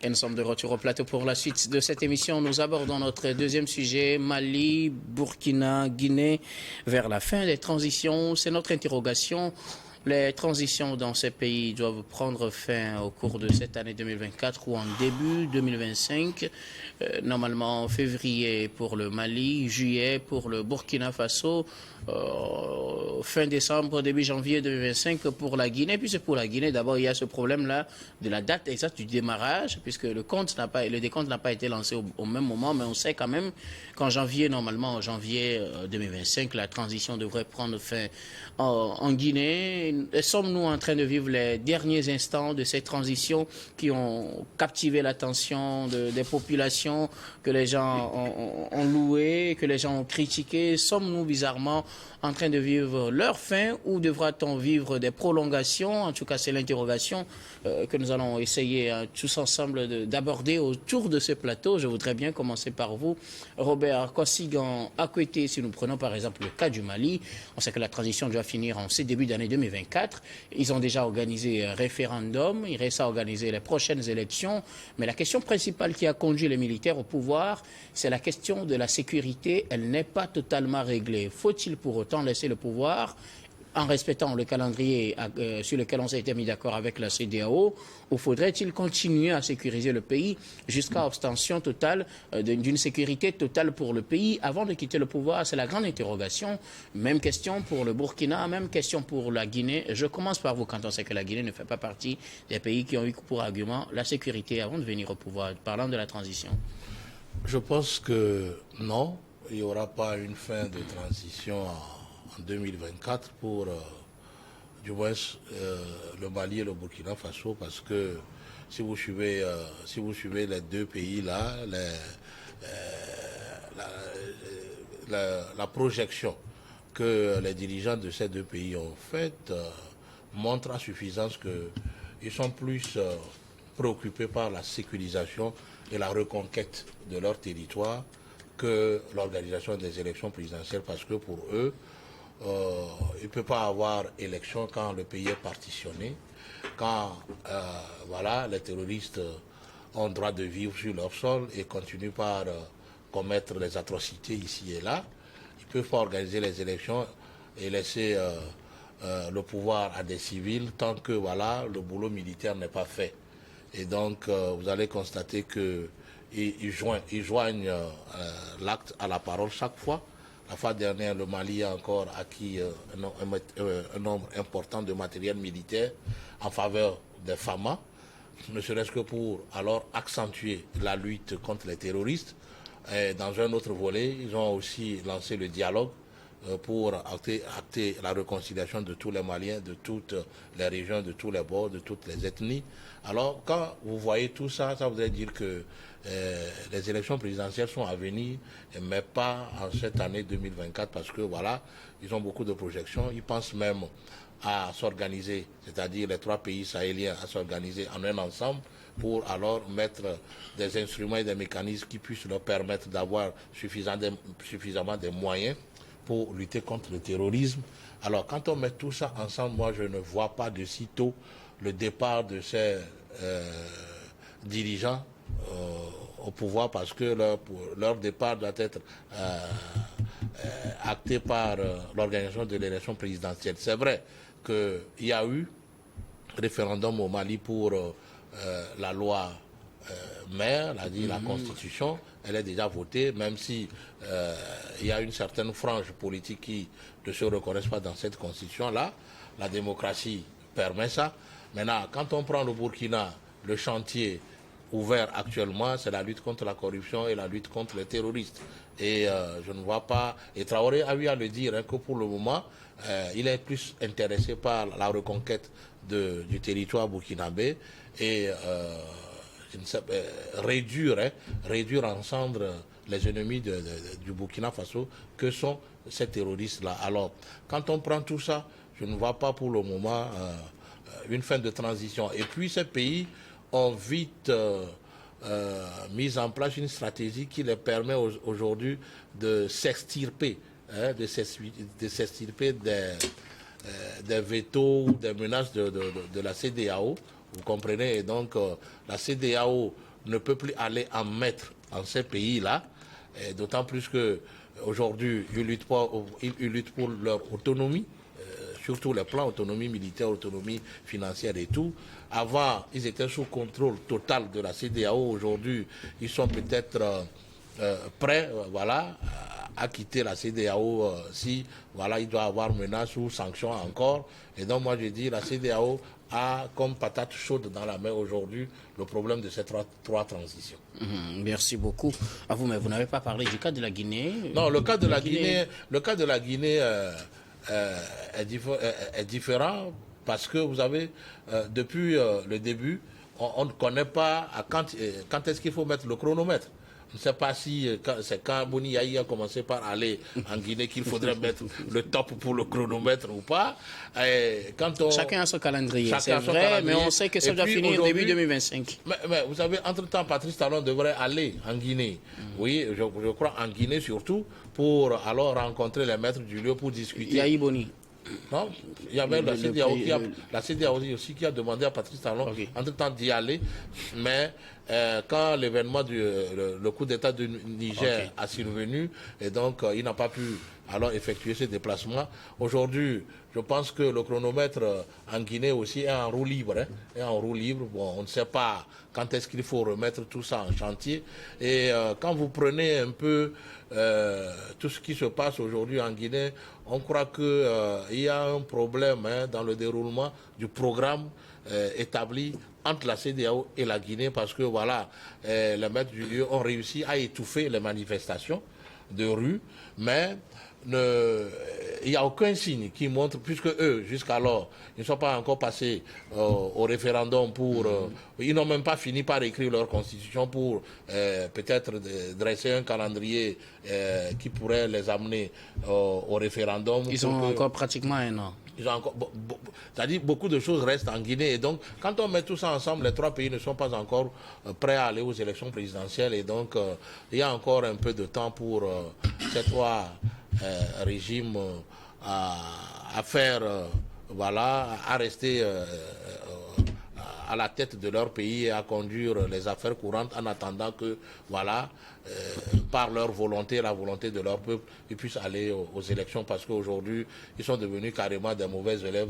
Et nous sommes de retour au plateau pour la suite de cette émission. Nous abordons notre deuxième sujet, Mali, Burkina, Guinée, vers la fin des transitions. C'est notre interrogation. Les transitions dans ces pays doivent prendre fin au cours de cette année 2024 ou en début 2025. Normalement en février pour le Mali, juillet pour le Burkina Faso, fin décembre, début janvier 2025 pour la Guinée. Puis c'est pour la Guinée, d'abord il y a ce problème-là de la date exacte du démarrage, puisque le décompte n'a pas été lancé au même moment, mais on sait quand même qu'en janvier, normalement en janvier 2025, la transition devrait prendre fin en Guinée. Sommes-nous en train de vivre les derniers instants de ces transitions qui ont captivé l'attention des populations, que les gens ont loué, que les gens ont critiqué? Sommes-nous bizarrement en train de vivre leur fin ou devra-t-on vivre des prolongations? En tout cas, c'est l'interrogation que nous allons essayer tous ensemble d'aborder autour de ce plateau. Je voudrais bien commencer par vous, Robert Kosigan Akwete. Si nous prenons par exemple le cas du Mali, on sait que la transition doit finir en ce début d'année 2024. Ils ont déjà organisé un référendum, il reste à organiser les prochaines élections. Mais la question principale qui a conduit les militaires au pouvoir, c'est la question de la sécurité. Elle n'est pas totalement réglée. Faut-il pour autant laisser le pouvoir en respectant le calendrier sur lequel on s'est été mis d'accord avec la CEDEAO, ou faudrait-il continuer à sécuriser le pays jusqu'à abstention totale, d'une sécurité totale pour le pays avant de quitter le pouvoir? C'est la grande interrogation. Même question pour le Burkina, même question pour la Guinée. Je commence par vous, quand on sait que la Guinée ne fait pas partie des pays qui ont eu pour argument la sécurité avant de venir au pouvoir, parlant de la transition. Je pense que non, il n'y aura pas une fin de transition en 2024 pour du moins le Mali et le Burkina Faso, parce que si vous suivez les deux pays là, la projection que les dirigeants de ces deux pays ont faite montre à suffisance qu'ils sont plus préoccupés par la sécurisation et la reconquête de leur territoire que l'organisation des élections présidentielles, parce que pour eux, il ne peut pas avoir élection quand le pays est partitionné, quand voilà, les terroristes ont le droit de vivre sur leur sol et continuent par commettre les atrocités ici et là. Ils ne peuvent pas organiser les élections et laisser le pouvoir à des civils tant que voilà, le boulot militaire n'est pas fait. Et donc vous allez constater qu'ils joignent l'acte à la parole chaque fois. La fois dernière, le Mali a encore acquis un nombre important de matériel militaire en faveur des FAMA, ne serait-ce que pour alors accentuer la lutte contre les terroristes. Et dans un autre volet, ils ont aussi lancé le dialogue pour acter la réconciliation de tous les Maliens, de toutes les régions, de tous les bords, de toutes les ethnies. Alors, quand vous voyez tout ça, ça voudrait dire que les élections présidentielles sont à venir, mais pas en cette année 2024, parce que voilà, ils ont beaucoup de projections. Ils pensent même à s'organiser, c'est-à-dire les trois pays sahéliens, à s'organiser en un ensemble pour alors mettre des instruments et des mécanismes qui puissent leur permettre d'avoir suffisamment de moyens pour lutter contre le terrorisme. Alors, quand on met tout ça ensemble, moi, je ne vois pas de sitôt le départ de ces dirigeants au pouvoir, parce que leur départ doit être acté par l'organisation de l'élection présidentielle. C'est vrai qu'il y a eu référendum au Mali pour la loi mère, la Constitution, elle est déjà votée, même si il y a une certaine frange politique qui ne se reconnaissent pas dans cette Constitution-là. La démocratie permet ça. Maintenant, quand on prend le Burkina, le chantier ouvert actuellement, c'est la lutte contre la corruption et la lutte contre les terroristes. Et je ne vois pas... Et Traoré a eu à le dire, hein, que pour le moment, il est plus intéressé par la reconquête du territoire burkinabé et réduire en cendres les ennemis du Burkina Faso que sont ces terroristes-là. Alors, quand on prend tout ça, je ne vois pas pour le moment une fin de transition. Et puis ces pays ont vite mis en place une stratégie qui les permet aujourd'hui de s'extirper, de s'extirper des vétos, des menaces de la CEDEAO. Vous comprenez? Et donc la CEDEAO ne peut plus aller en maître en ces pays-là, d'autant plus qu'aujourd'hui, ils luttent pour leur autonomie, surtout les plans autonomie militaire, autonomie financière et tout. Avant, ils étaient sous contrôle total de la CEDEAO. Aujourd'hui, ils sont peut-être prêts voilà, à quitter la CEDEAO si voilà, il doit y avoir menace ou sanction encore. Et donc, moi, je dis la CEDEAO a comme patate chaude dans la main aujourd'hui le problème de ces trois transitions. Merci beaucoup à vous, mais vous n'avez pas parlé du cas de la Guinée. Non, le cas de la Guinée est différent parce que vous avez, depuis le début, on ne connaît pas quand est-ce qu'il faut mettre le chronomètre. Je ne sais pas si c'est quand Boni Yahi a commencé par aller en Guinée qu'il faudrait mettre le top pour le chronomètre ou pas. Chacun a son calendrier, c'est vrai, mais on sait que ça doit finir début 2025. Mais vous savez, entre-temps, Patrice Talon devrait aller en Guinée. Oui, je crois en Guinée surtout, pour alors rencontrer les maîtres du lieu pour discuter. Yahi Boni. Non, il y avait la CEDEAO aussi qui a demandé à Patrice Talon, entre-temps, d'y aller. Mais quand l'événement le coup d'État du Niger a survenu, et donc il n'a pas pu alors effectuer ce déplacement. Aujourd'hui, je pense que le chronomètre en Guinée aussi est en roue libre. Est en roue libre. Bon, on ne sait pas quand est-ce qu'il faut remettre tout ça en chantier. Et quand vous prenez un peu tout ce qui se passe aujourd'hui en Guinée, on croit qu'il y a un problème dans le déroulement du programme établi entre la CEDEAO et la Guinée parce que voilà, les maîtres du lieu ont réussi à étouffer les manifestations de rue, mais il n'y a aucun signe qui montre, puisque eux, jusqu'alors, ils ne sont pas encore passés au référendum pour... ils n'ont même pas fini par écrire leur constitution pour peut-être dresser un calendrier qui pourrait les amener au référendum. Ils ont encore pratiquement un an. C'est-à-dire beaucoup de choses restent en Guinée. Et donc, quand on met tout ça ensemble, les trois pays ne sont pas encore prêts à aller aux élections présidentielles. Et donc, il y a encore un peu de temps pour ces trois régimes à faire, voilà, à rester à la tête de leur pays et à conduire les affaires courantes en attendant que, voilà, par leur volonté, la volonté de leur peuple, ils puissent aller aux élections parce qu'aujourd'hui, ils sont devenus carrément des mauvais élèves,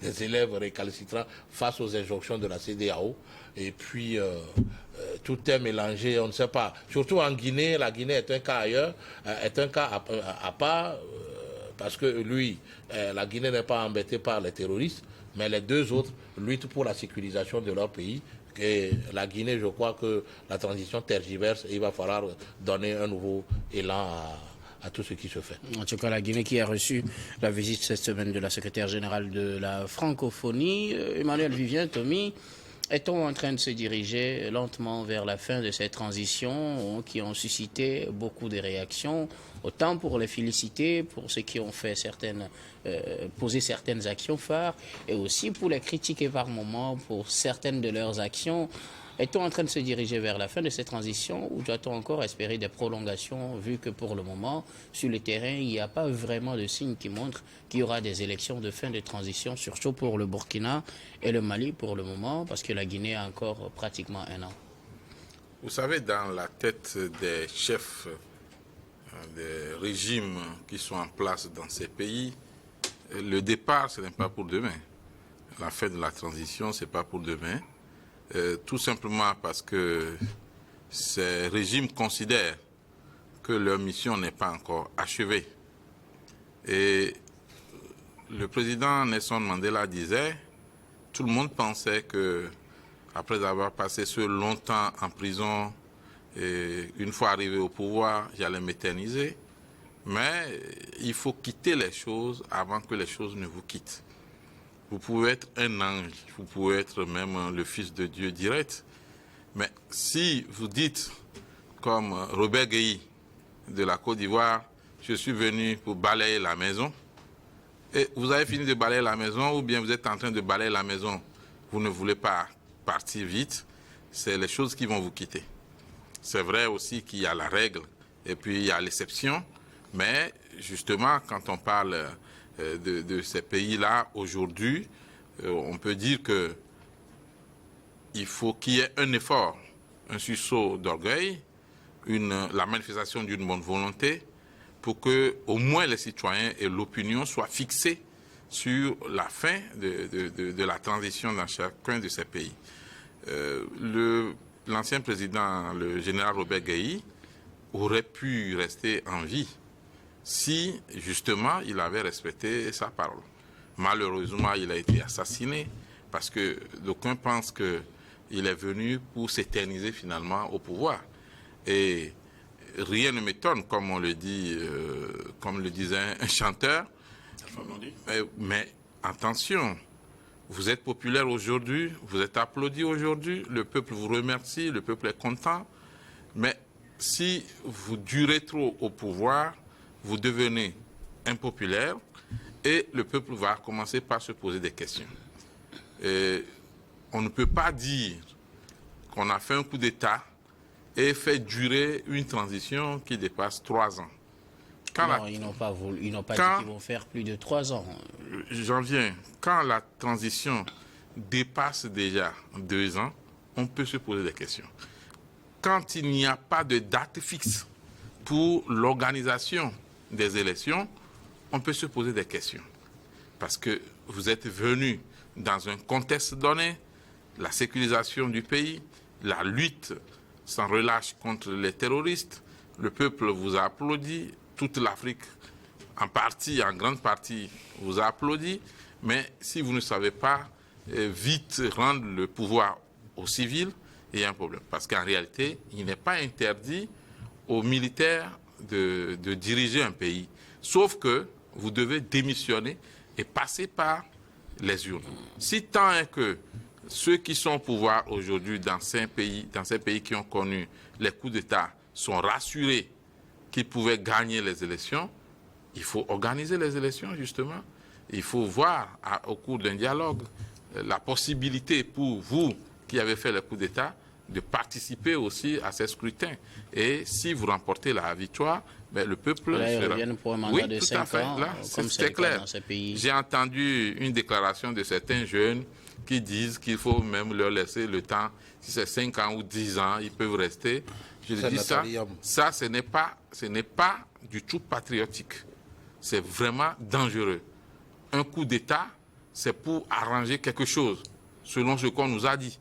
des élèves récalcitrants face aux injonctions de la CEDEAO. Et puis, tout est mélangé, on ne sait pas. Surtout en Guinée, la Guinée est un cas ailleurs, est un cas à part, parce que lui, la Guinée n'est pas embêtée par les terroristes, mais les deux autres luttent pour la sécurisation de leur pays. Et la Guinée, je crois que la transition tergiverse et il va falloir donner un nouveau élan à tout ce qui se fait. En tout cas, la Guinée qui a reçu la visite cette semaine de la secrétaire générale de la francophonie, Emmanuel Vivien, Tommy, est-on en train de se diriger lentement vers la fin de ces transitions qui ont suscité beaucoup de réactions, autant pour les féliciter, pour ceux qui ont fait posé certaines actions phares, et aussi pour les critiquer par moments pour certaines de leurs actions? Est-on en train de se diriger vers la fin de ces transitions ou doit-on encore espérer des prolongations vu que pour le moment, sur le terrain, il n'y a pas vraiment de signes qui montrent qu'il y aura des élections de fin de transition, surtout pour le Burkina et le Mali pour le moment, parce que la Guinée a encore pratiquement un an. Vous savez, dans la tête des chefs des régimes qui sont en place dans ces pays, le départ, ce n'est pas pour demain. La fin de la transition, ce n'est pas pour demain. Tout simplement parce que ces régimes considèrent que leur mission n'est pas encore achevée. Et le président Nelson Mandela disait, tout le monde pensait que, après avoir passé ce long temps en prison, et une fois arrivé au pouvoir, j'allais m'éterniser. Mais il faut quitter les choses avant que les choses ne vous quittent. Vous pouvez être un ange, vous pouvez être même le fils de Dieu direct. Mais si vous dites, comme Robert Guéhi de la Côte d'Ivoire, je suis venu pour balayer la maison, et vous avez fini de balayer la maison, ou bien vous êtes en train de balayer la maison, vous ne voulez pas partir vite, c'est les choses qui vont vous quitter. C'est vrai aussi qu'il y a la règle, et puis il y a l'exception, mais justement, quand on parle de ces pays-là, aujourd'hui, on peut dire qu'il faut qu'il y ait un effort un sursaut d'orgueil, la manifestation d'une bonne volonté pour que au moins les citoyens et l'opinion soient fixés sur la fin de la transition dans chacun de ces pays. L'ancien président, le général Robert Guéhi, aurait pu rester en vie si, justement, il avait respecté sa parole. Malheureusement, il a été assassiné parce que d'aucuns pensent qu'il est venu pour s'éterniser finalement au pouvoir. Et rien ne m'étonne, comme on le dit, comme le disait un chanteur. Mais attention, vous êtes populaire aujourd'hui, vous êtes applaudi aujourd'hui, le peuple vous remercie, le peuple est content. Mais si vous durez trop au pouvoir, vous devenez impopulaire et le peuple va commencer par se poser des questions. Et on ne peut pas dire qu'on a fait un coup d'État et fait durer une transition qui dépasse 3 ans. Ils n'ont pas dit qu'ils vont faire plus de 3 ans. J'en viens. Quand la transition dépasse déjà 2 ans, on peut se poser des questions. Quand il n'y a pas de date fixe pour l'organisation des élections, on peut se poser des questions. Parce que vous êtes venu dans un contexte donné, la sécurisation du pays, la lutte sans relâche contre les terroristes, le peuple vous a applaudi, toute l'Afrique, en grande partie, vous a applaudi, mais si vous ne savez pas vite rendre le pouvoir aux civils, il y a un problème. Parce qu'en réalité, il n'est pas interdit aux militaires de diriger un pays, sauf que vous devez démissionner et passer par les urnes. Si tant est que ceux qui sont au pouvoir aujourd'hui dans ces pays qui ont connu les coups d'État sont rassurés qu'ils pouvaient gagner les élections, il faut organiser les élections justement. Il faut voir au cours d'un dialogue la possibilité pour vous qui avez fait le coup d'État de participer aussi à ces scrutins. Et si vous remportez la victoire, ben, le peuple là, ils reviennent pour un mandat de 5 ans, là, comme c'est clair dans ces pays. J'ai entendu une déclaration de certains jeunes qui disent qu'il faut même leur laisser le temps. Si c'est 5 ans ou 10 ans, ils peuvent rester. Je dis ça, ce n'est pas du tout patriotique. C'est vraiment dangereux. Un coup d'État, c'est pour arranger quelque chose, selon ce qu'on nous a dit.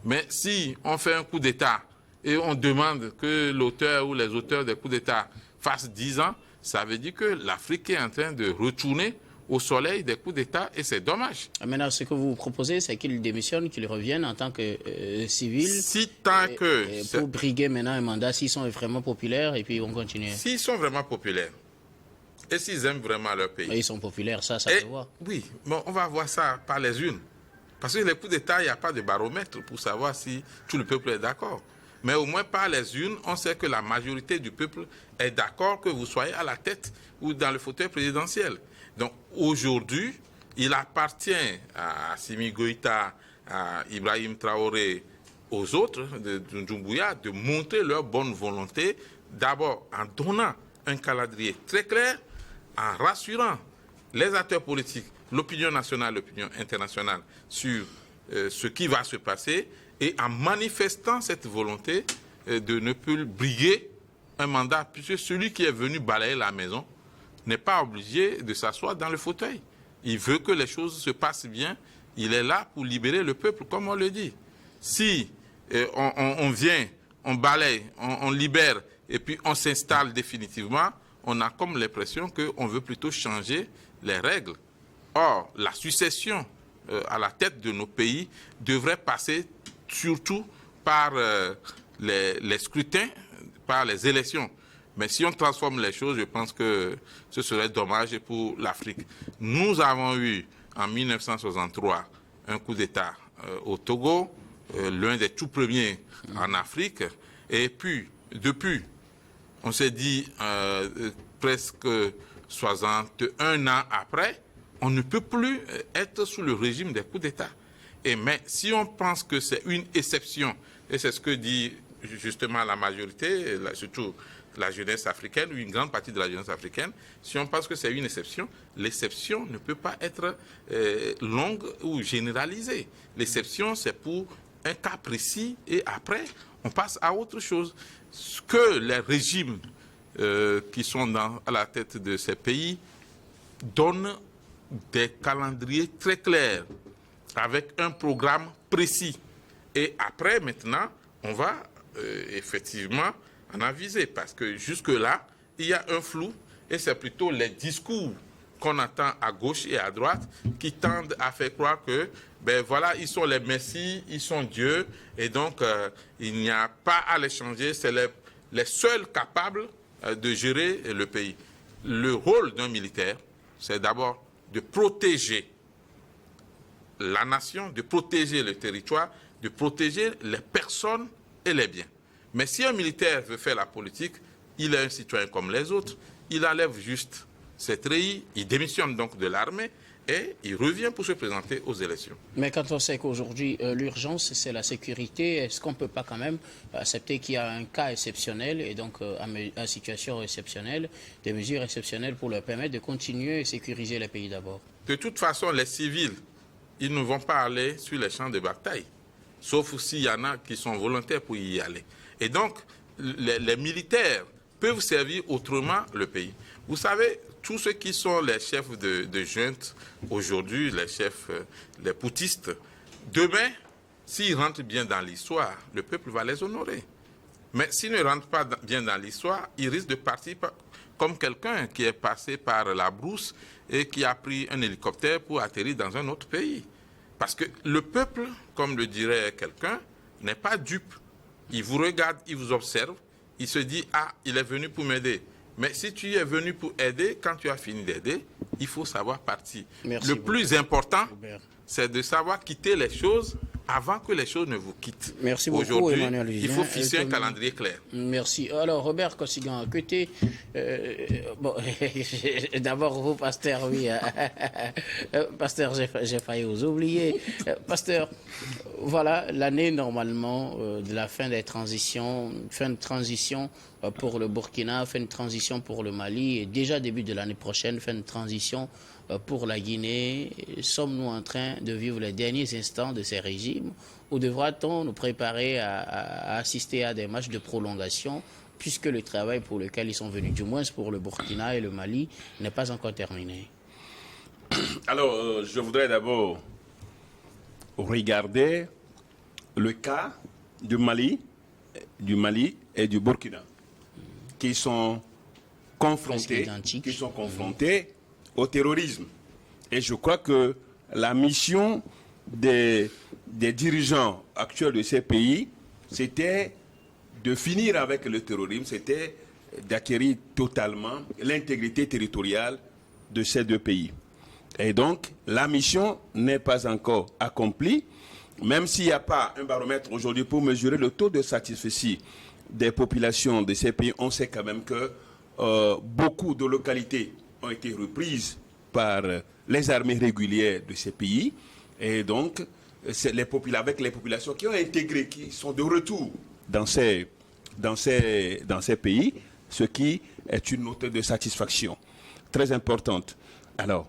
Mais si on fait un coup d'État et on demande que l'auteur ou les auteurs des coups d'État fassent 10 ans, ça veut dire que l'Afrique est en train de retourner au soleil des coups d'État et c'est dommage. Maintenant, ce que vous proposez, c'est qu'ils démissionnent, qu'ils reviennent en tant que civils. Si tant que... pour briguer maintenant un mandat, s'ils sont vraiment populaires et puis ils vont continuer. S'ils sont vraiment populaires et s'ils aiment vraiment leur pays. Et ils sont populaires, ça se voit. Oui, bon, on va voir ça par les unes. Parce que les coups d'État, il n'y a pas de baromètre pour savoir si tout le peuple est d'accord. Mais au moins par les unes, on sait que la majorité du peuple est d'accord que vous soyez à la tête ou dans le fauteuil présidentiel. Donc aujourd'hui, il appartient à Assimi Goïta, à Ibrahim Traoré, aux autres de Doumbouya de montrer leur bonne volonté, d'abord en donnant un calendrier très clair, en rassurant les acteurs politiques, l'opinion nationale, l'opinion internationale sur ce qui va se passer et en manifestant cette volonté de ne plus briguer un mandat, puisque celui qui est venu balayer la maison n'est pas obligé de s'asseoir dans le fauteuil. Il veut que les choses se passent bien. Il est là pour libérer le peuple, comme on le dit. Si on vient, on balaye, on libère et puis on s'installe définitivement, on a comme l'impression qu'on veut plutôt changer les règles. Or, la succession à la tête de nos pays devrait passer surtout par les scrutins, par les élections. Mais si on transforme les choses, je pense que ce serait dommage pour l'Afrique. Nous avons eu en 1963 un coup d'État au Togo, l'un des tout premiers en Afrique. Et puis, depuis, on s'est dit presque 61 ans après, on ne peut plus être sous le régime des coups d'État. Mais si on pense que c'est une exception, et c'est ce que dit justement la majorité, surtout la jeunesse africaine, ou une grande partie de la jeunesse africaine, si on pense que c'est une exception, l'exception ne peut pas être longue ou généralisée. L'exception, c'est pour un cas précis et après, on passe à autre chose. Ce que les régimes qui sont à la tête de ces pays donnent des calendriers très clairs, avec un programme précis. Et après, maintenant, on va effectivement en aviser, parce que jusque-là, il y a un flou, et c'est plutôt les discours qu'on entend à gauche et à droite qui tendent à faire croire que, ben voilà, ils sont les messies, ils sont Dieu, et donc il n'y a pas à les changer, c'est les seuls capables de gérer le pays. Le rôle d'un militaire, c'est d'abord de protéger la nation, de protéger le territoire, de protéger les personnes et les biens. Mais si un militaire veut faire la politique, il est un citoyen comme les autres, il enlève juste ses treillis, il démissionne donc de l'armée et il revient pour se présenter aux élections. Mais quand on sait qu'aujourd'hui, l'urgence, c'est la sécurité, est-ce qu'on ne peut pas quand même accepter qu'il y a un cas exceptionnel et donc une situation exceptionnelle, des mesures exceptionnelles pour leur permettre de continuer à sécuriser le pays d'abord? De toute façon, les civils, ils ne vont pas aller sur les champs de bataille, sauf s'il y en a qui sont volontaires pour y aller. Et donc, les militaires peuvent servir autrement le pays. Vous savez, tous ceux qui sont les chefs de junte aujourd'hui, les chefs, les poutistes, demain, s'ils rentrent bien dans l'histoire, le peuple va les honorer. Mais s'ils ne rentrent pas bien dans l'histoire, ils risquent de partir comme quelqu'un qui est passé par la brousse et qui a pris un hélicoptère pour atterrir dans un autre pays. Parce que le peuple, comme le dirait quelqu'un, n'est pas dupe. Il vous regarde, il vous observe, il se dit « Ah, il est venu pour m'aider ». Mais si tu es venu pour aider, quand tu as fini d'aider, il faut savoir partir. Merci le beaucoup, plus important, Robert. c'est de savoir quitter les choses avant que les choses ne vous quittent. Merci beaucoup, aujourd'hui, Emmanuel Vivien. il faut fixer un calendrier clair. Merci. Alors, Robert Kossigan, côté... bon, d'abord, vous, pasteur, oui. Pasteur, j'ai failli vous oublier. Pasteur, voilà, l'année, normalement, de la fin des transitions, fin de transition pour le Burkina, fin de transition pour le Mali, et déjà début de l'année prochaine, fin de transition pour la Guinée. Sommes-nous en train de vivre les derniers instants de ces régimes ou devra-t-on nous préparer à assister à des matchs de prolongation puisque le travail pour lequel ils sont venus, du moins pour le Burkina et le Mali, n'est pas encore terminé? Alors, je voudrais d'abord regarder le cas du Mali et du Burkina, qui sont confrontés au terrorisme. Et je crois que la mission des dirigeants actuels de ces pays, c'était de finir avec le terrorisme, c'était d'acquérir totalement l'intégrité territoriale de ces deux pays. Et donc, la mission n'est pas encore accomplie, même s'il n'y a pas un baromètre aujourd'hui pour mesurer le taux de satisfaction des populations de ces pays. On sait quand même que beaucoup de localités ont été reprises par les armées régulières de ces pays. Et donc, c'est avec les populations qui ont intégré, qui sont de retour dans ces pays, ce qui est une note de satisfaction très importante. Alors,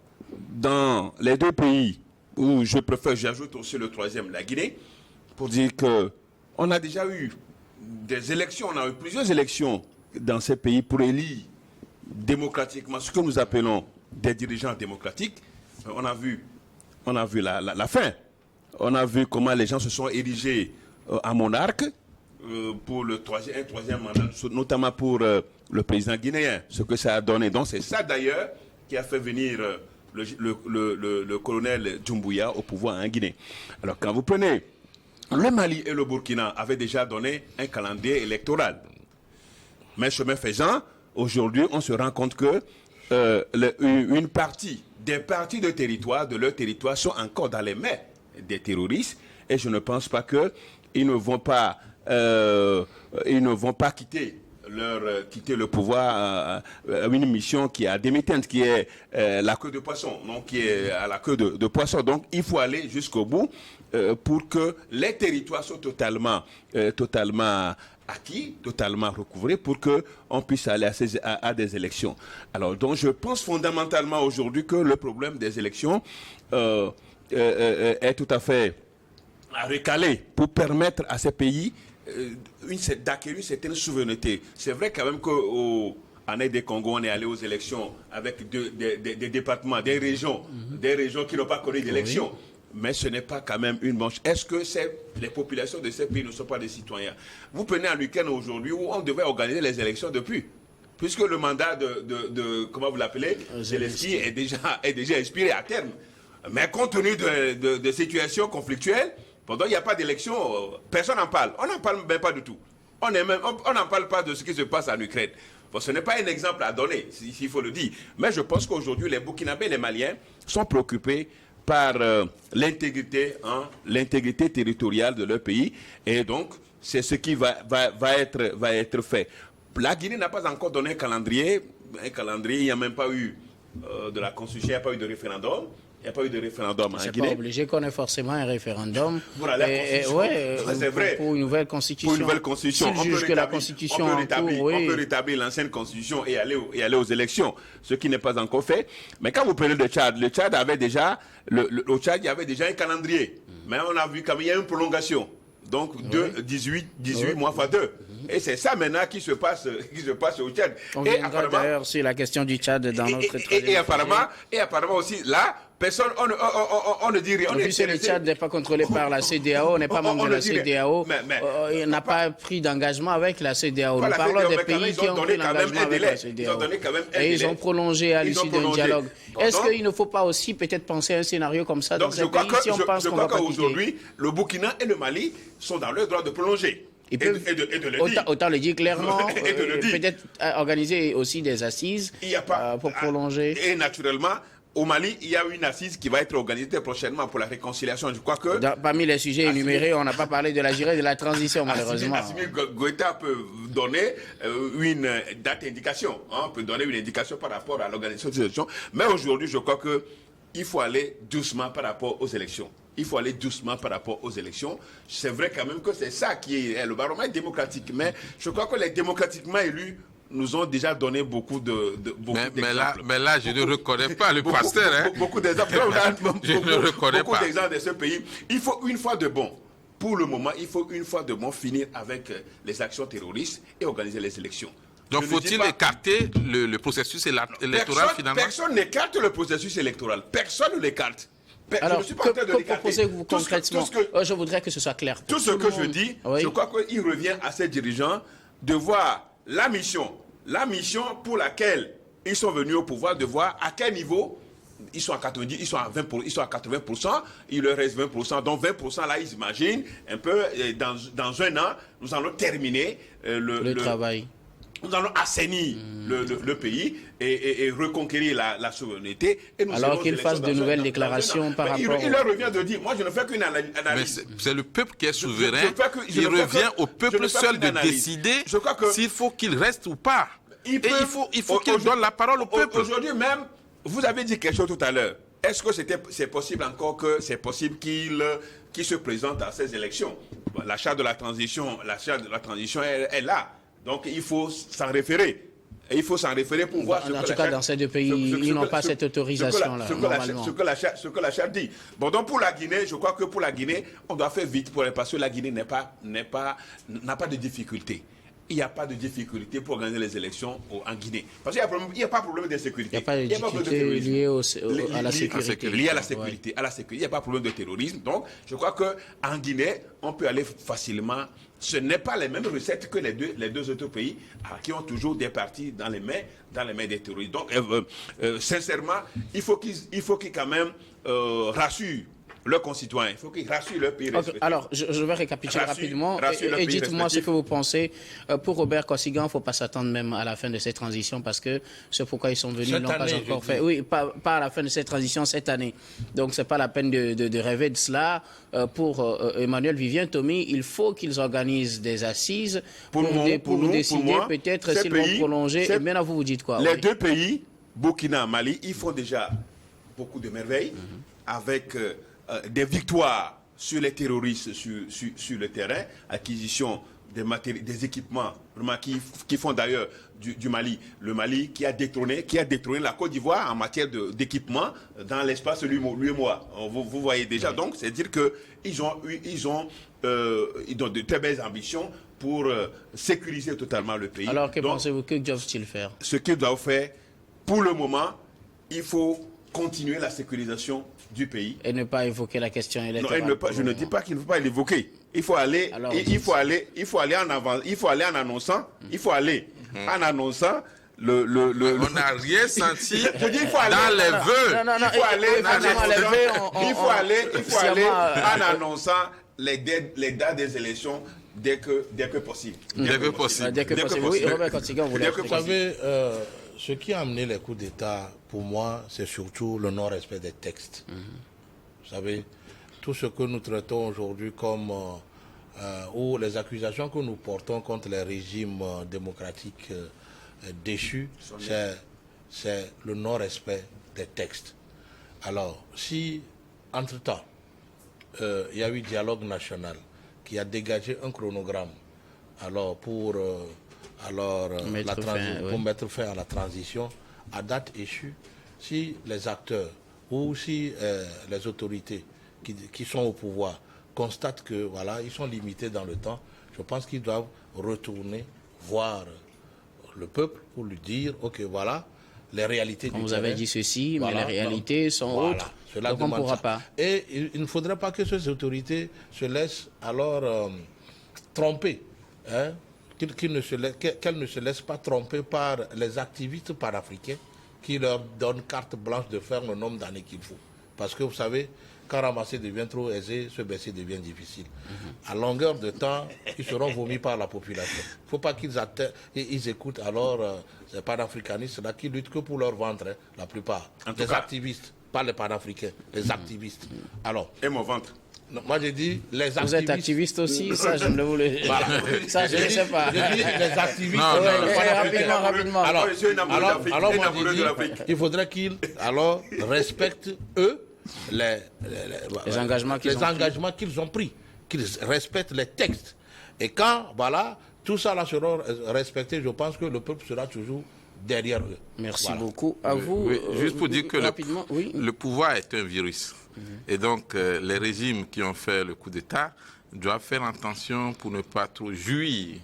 dans les deux pays où j'ajoute aussi le troisième, la Guinée, pour dire qu'on a déjà eu des élections, on a eu plusieurs élections dans ces pays pour élire démocratiquement ce que nous appelons des dirigeants démocratiques. On a vu la fin. On a vu comment les gens se sont érigés en monarques pour un troisième mandat, notamment pour le président guinéen, ce que ça a donné. Donc c'est ça d'ailleurs qui a fait venir le colonel Doumbouya au pouvoir en Guinée. Alors quand vous prenez le Mali et le Burkina avaient déjà donné un calendrier électoral. Mais chemin faisant, aujourd'hui, on se rend compte que des parties de leur territoire sont encore dans les mains des terroristes. Et je ne pense pas qu'ils ne vont pas quitter le pouvoir à une mission qui est à démittente, qui est la queue de poisson, donc qui est à la queue de poisson. Donc il faut aller jusqu'au bout pour que les territoires soient totalement acquis, totalement recouvrés, pour qu'on puisse aller à des élections. Alors donc je pense fondamentalement aujourd'hui que le problème des élections est tout à fait à recaler pour permettre à ces pays d'acquérir une certaine souveraineté. C'est vrai quand même qu'en Aide Congo, on est allé aux élections avec des départements, des régions qui n'ont pas connu d'élections. Oui. Mais ce n'est pas quand même une manche. Est-ce que les populations de ces pays ne sont pas des citoyens? Vous prenez en Ukraine aujourd'hui où on devait organiser les élections depuis. Puisque le mandat de comment vous l'appelez, Zelensky est déjà expiré à terme. Mais compte tenu de situations conflictuelles, pendant qu'il n'y a pas d'élection, personne n'en parle. On n'en parle même pas du tout. On n'en parle pas de ce qui se passe en Ukraine. Bon, ce n'est pas un exemple à donner, s'il faut le dire. Mais je pense qu'aujourd'hui, les Burkinabés et les Maliens sont préoccupés par l'intégrité territoriale de leur pays. Et donc, c'est ce qui va être fait. La Guinée n'a pas encore donné un calendrier, il n'y a même pas eu de la constitution, il n'y a pas eu de référendum. Il n'y a pas eu de référendum en Guinée. C'est pas obligé qu'on ait forcément un référendum. Voilà, la constitution, c'est vrai. Pour une nouvelle constitution. Pour une nouvelle constitution. On juge que la constitution on peut rétablir l'ancienne constitution et aller aux élections, ce qui n'est pas encore fait. Mais quand vous prenez le Tchad avait déjà, au Tchad, il y avait déjà un calendrier. Mais on a vu qu'il y a une prolongation. Donc, 18 mois fois 2. Et c'est ça maintenant qui se passe au Tchad. On viendra d'ailleurs sur la question du Tchad dans notre et apparemment aussi, là, personne, on ne dit rien. Puisque le Tchad n'est pas contrôlé par la CEDEAO, on n'est pas membre de la CEDEAO, il n'a pas pris d'engagement avec la CEDEAO. Nous parlons des pays qui ont pris l'engagement avec la CEDEAO. Et ils ont prolongé à l'issue d'un dialogue. Est-ce qu'il ne faut pas aussi peut-être penser à un scénario comme ça dans ces pays si on pense qu'on va pas quitter? Aujourd'hui, le Burkina et le Mali sont dans leur droit de prolonger. Et de le dire. Autant le dire clairement, peut-être organiser aussi des assises pour prolonger. Et naturellement, au Mali, il y a une assise qui va être organisée prochainement pour la réconciliation. Je crois que... Parmi les sujets énumérés, on n'a pas parlé de la durée de la transition, malheureusement. Assimi Goïta peut donner une date indication. On peut donner une indication par rapport à l'organisation des élections. Mais aujourd'hui, je crois qu'il faut aller doucement par rapport aux élections. C'est vrai quand même que c'est ça qui est le baromètre démocratique. Mais je crois que les démocratiquement élus nous ont déjà donné beaucoup d'exemples. Mais là, je ne reconnais pas le pasteur. Hein. Beaucoup d'exemples. Je ne reconnais pas. Beaucoup d'exemples de ce pays. Il faut une fois de bon. Pour le moment, il faut une fois de bon finir avec les actions terroristes et organiser les élections. Donc faut-il écarter le processus électoral finalement? Personne n'écarte le processus électoral. Personne ne l'écarte. Alors, que proposez-vous concrètement? Je voudrais que ce soit clair. Tout ce que je dis, je crois qu'il revient à ces dirigeants de voir la mission pour laquelle ils sont venus au pouvoir, de voir à quel niveau ils sont à 90, ils sont à 80%, il leur reste 20%. Donc 20% là, ils imaginent un peu, dans un an, nous allons terminer le travail. Nous allons assainir le pays et reconquérir la souveraineté. Et nous alors qu'ils fassent de nouvelles déclarations par rapport... Il leur revient de dire, moi je ne fais qu'une analyse. C'est le peuple qui est souverain. Il revient au peuple seul de décider s'il faut qu'il reste ou pas. Il faut qu'il donne la parole au peuple. Aujourd'hui même, vous avez dit quelque chose tout à l'heure. Est-ce que c'est possible encore qu'il se présente à ces élections? La charte de la transition est là. Donc il faut s'en référer. Et il faut s'en référer pour voir ce que la charte... En tout cas, dans ces deux pays, ils n'ont pas cette autorisation-là, normalement. Ce que la charte dit. Bon, donc pour la Guinée, je crois que pour la Guinée, on doit faire vite parce que la Guinée n'a pas de difficulté. Il n'y a pas de difficulté pour organiser les élections en Guinée. Parce qu'il n'y a pas de problème d'insécurité. Il n'y a pas de difficulté liée à la sécurité. Liée à la sécurité. Il n'y a pas de problème de terrorisme. Donc, je crois qu'en Guinée, on peut aller facilement. Ce n'est pas les mêmes recettes que les deux autres pays qui ont toujours des partis dans les mains des terroristes. Donc, sincèrement, il faut qu'ils quand même rassurent leurs concitoyens. Il faut qu'ils rassurent leur pays respectif. Alors, je vais récapituler rapidement et dites-moi ce que vous pensez. Pour Robert Kossigand, il ne faut pas s'attendre même à la fin de cette transition parce que c'est pourquoi ils sont venus, ils n'ont pas encore fait. Oui, pas à la fin de cette transition cette année. Donc, ce n'est pas la peine de rêver de cela. Pour Emmanuel Vivien Tomi, il faut qu'ils organisent des assises pour nous décider peut-être s'ils vont prolonger. Et maintenant, vous dites quoi? Les deux pays, Burkina et Mali, ils font déjà beaucoup de merveilles avec... des victoires sur les terroristes sur le terrain, acquisition des équipements vraiment qui font d'ailleurs du Mali. Le Mali qui a détrôné la Côte d'Ivoire en matière d'équipement dans l'espace l'UEMOA. Vous voyez déjà, donc c'est dire qu'ils ont de très belles ambitions pour sécuriser totalement le pays. Alors que pensez-vous que doivent-ils faire? Ce qu'ils doivent faire, pour le moment, il faut continuer la sécurisation du pays. Et ne pas évoquer la question électorale. Non, je ne dis pas qu'il ne faut pas l'évoquer. Il faut aller, il faut aller en avant, il faut aller en annonçant, en annonçant On n'a rien senti je dis, il faut aller, dans les vœux. Il faut aller en annonçant les dates des élections dès que possible. Dès que possible. Oui, Robert Kantigan, vous savez, ce qui a amené les coups d'État, pour moi, c'est surtout le non-respect des textes. Vous savez, tout ce que nous traitons aujourd'hui comme, ou les accusations que nous portons contre les régimes démocratiques déchus, c'est le non-respect des textes. Alors, si, entre-temps, il y a eu dialogue national qui a dégagé un chronogramme alors pour mettre fin à la transition, à date échue, si les acteurs ou si les autorités qui sont au pouvoir constatent que voilà, ils sont limités dans le temps, je pense qu'ils doivent retourner voir le peuple pour lui dire, ok, voilà, les réalités du terrain. Vous avez dit ceci, voilà, mais les réalités sont autres. Cela donc on ne pourra pas. Et il ne faudrait pas que ces autorités se laissent alors tromper, hein, qu'elles ne se laissent pas tromper par les activistes panafricains qui leur donnent carte blanche de faire le nombre d'années qu'il faut. Parce que vous savez, quand ramasser devient trop aisé, se baisser devient difficile. À longueur de temps, ils seront vomis par la population. Il ne faut pas qu'ils écoutent alors ces panafricanistes là qui luttent que pour leur ventre, hein, la plupart. Les activistes, pas les panafricains, les activistes. Alors, et mon ventre. Non, moi j'ai dit les activistes. Vous êtes activiste aussi, ça je ne voulais. Voilà. Ça je ne sais pas. J'ai dit les activistes. Rapidement. Alors moi j'ai dit, il faudrait qu'ils alors respectent eux les engagements qu'ils ont pris, qu'ils respectent les textes. Et quand voilà, tout ça là sera respecté, je pense que le peuple sera toujours derrière eux. Merci beaucoup. À vous. Oui, juste pour dire que le pouvoir est un virus. Et donc, les régimes qui ont fait le coup d'État doivent faire attention pour ne pas trop jouir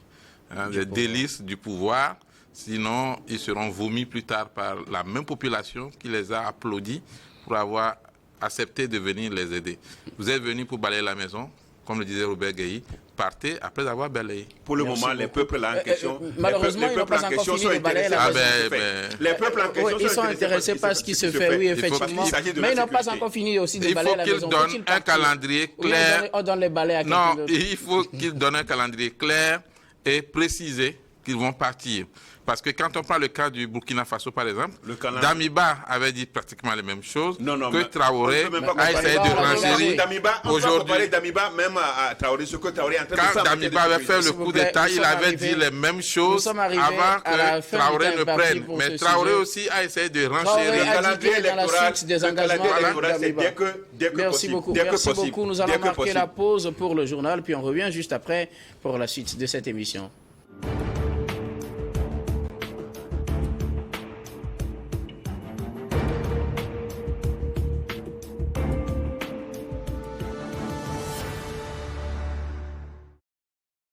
des délices du pouvoir. Sinon, ils seront vomis plus tard par la même population qui les a applaudis pour avoir accepté de venir les aider. Vous êtes venus pour balayer la maison, comme le disait Robert Gueye, partez après avoir balayé. Pour le moment, les peuples là en question, malheureusement, ils n'ont pas encore fini de balayer la maison. Les peuples en question ils sont intéressés par ce qui se fait, oui, effectivement. Mais ils n'ont pas encore fini aussi de balayer la maison. Il faut qu'ils donnent un calendrier clair. On donne les balais à quelqu'un d'autre. Non, il faut qu'ils donnent un calendrier clair et précisé qu'ils vont partir. Parce que quand on prend le cas du Burkina Faso, par exemple, Damiba avait dit pratiquement les mêmes choses que Traoré a essayé de renchérir. Aujourd'hui, Damiba, même à Traoré, ce que Traoré est en train de faire. Quand Damiba avait fait le coup d'État, il avait dit les mêmes choses avant que Traoré ne prenne. Mais Traoré aussi a essayé de renchérir. Le calendrier électoral, dès que Merci beaucoup. Nous allons marquer la pause pour le journal, puis on revient juste après pour la suite de cette émission.